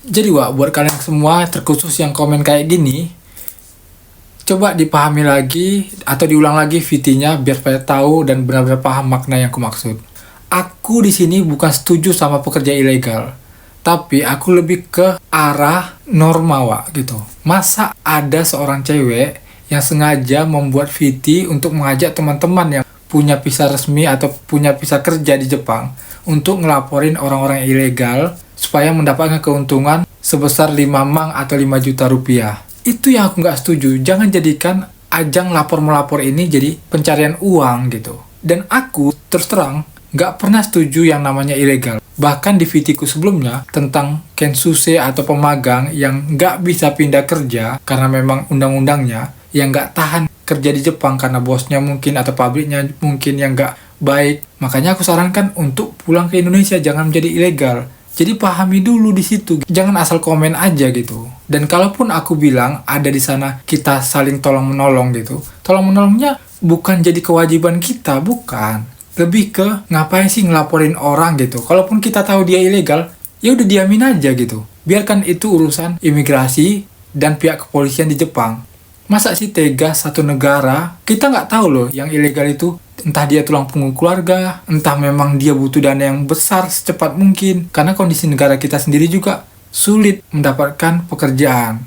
Jadi buat kalian semua, terkhusus yang komen kayak gini, coba dipahami lagi atau diulang lagi VT-nya biar supaya tahu dan benar-benar paham makna yang aku maksud. Aku di sini bukan setuju sama pekerja ilegal, tapi aku lebih ke arah norma, Wak, gitu. Masa ada seorang cewek yang sengaja membuat VT untuk mengajak teman-teman yang punya visa resmi atau punya visa kerja di Jepang untuk ngelaporin orang-orang ilegal supaya mendapatkan keuntungan sebesar 5 mang atau 5 juta rupiah. Itu yang aku nggak setuju. Jangan jadikan ajang lapor-melapor ini jadi pencarian uang gitu. Dan aku terus terang nggak pernah setuju yang namanya ilegal. Bahkan di VT-ku sebelumnya tentang kensuse atau pemagang yang nggak bisa pindah kerja karena memang undang-undangnya, yang nggak tahan kerja di Jepang karena bosnya mungkin atau pabriknya mungkin yang nggak baik. Makanya aku sarankan untuk pulang ke Indonesia, jangan menjadi ilegal. Jadi pahami dulu di situ, jangan asal komen aja gitu. Dan kalaupun aku bilang ada di sana kita saling tolong menolong gitu, tolong menolongnya bukan jadi kewajiban kita, bukan. Lebih ke ngapain sih ngelaporin orang gitu. Kalaupun kita tahu dia ilegal, ya udah diamin aja gitu. Biarkan itu urusan imigrasi dan pihak kepolisian di Jepang. Masa sih tega satu negara, kita nggak tahu loh yang ilegal itu, entah dia tulang punggung keluarga, entah memang dia butuh dana yang besar secepat mungkin, karena kondisi negara kita sendiri juga sulit mendapatkan pekerjaan.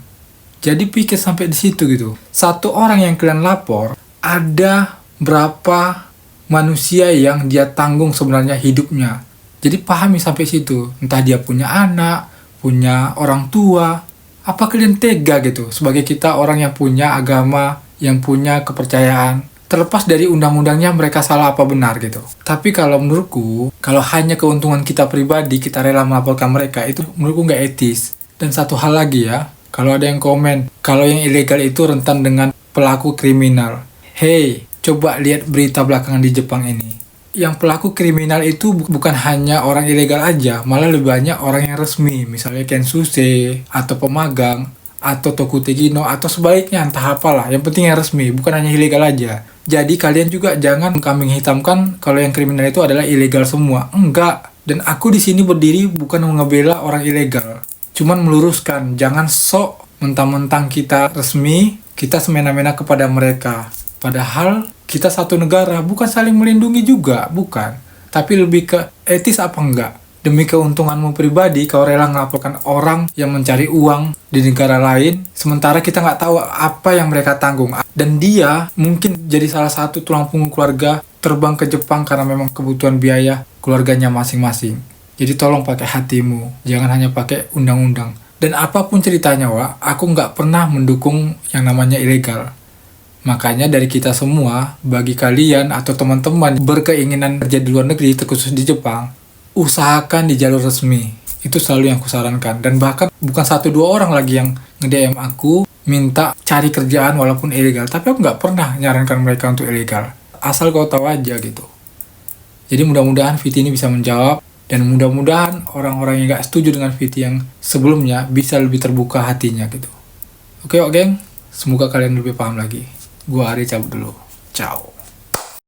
Jadi pikir sampai di situ gitu. Satu orang yang kalian lapor, ada berapa manusia yang dia tanggung sebenarnya hidupnya. Jadi pahami sampai situ, entah dia punya anak, punya orang tua, apa kalian tega gitu sebagai kita orang yang punya agama, yang punya kepercayaan, terlepas dari undang-undangnya mereka salah apa benar gitu. Tapi kalau menurutku, kalau hanya keuntungan kita pribadi kita rela melaporkan mereka, itu menurutku nggak etis. Dan satu hal lagi ya, kalau ada yang komen kalau yang ilegal itu rentan dengan pelaku kriminal. Hey, coba lihat berita belakangan di Jepang ini. Yang pelaku kriminal itu bukan hanya orang ilegal aja, malah lebih banyak orang yang resmi, misalnya kensuse, atau pemagang, atau tokutegino, atau sebaliknya, entah apalah. Yang penting yang resmi, bukan hanya ilegal aja. Jadi kalian juga jangan kambing hitamkan kalau yang kriminal itu adalah ilegal semua. Enggak. Dan aku di sini berdiri bukan ngebela orang ilegal. Cuman meluruskan, jangan sok mentang-mentang kita resmi, kita semena-mena kepada mereka. Padahal kita satu negara, bukan saling melindungi juga, bukan. Tapi lebih ke etis apa enggak. Demi keuntunganmu pribadi, kau rela melaporkan orang yang mencari uang di negara lain, sementara kita nggak tahu apa yang mereka tanggung. Dan dia mungkin jadi salah satu tulang punggung keluarga terbang ke Jepang karena memang kebutuhan biaya keluarganya masing-masing. Jadi tolong pakai hatimu, jangan hanya pakai undang-undang. Dan apapun ceritanya, Wak, aku nggak pernah mendukung yang namanya ilegal. Makanya dari kita semua, bagi kalian atau teman-teman berkeinginan kerja di luar negeri, terkhusus di Jepang, usahakan di jalur resmi. Itu selalu yang kusarankan. Dan bahkan bukan 1-2 orang lagi yang nge-DM aku minta cari kerjaan walaupun ilegal. Tapi aku nggak pernah nyarankan mereka untuk ilegal. Asal kau tahu aja gitu. Jadi mudah-mudahan VT ini bisa menjawab. Dan mudah-mudahan orang-orang yang nggak setuju dengan VT yang sebelumnya bisa lebih terbuka hatinya gitu. Oke, geng. Semoga kalian lebih paham lagi. Gua Ari cabut dulu. Ciao.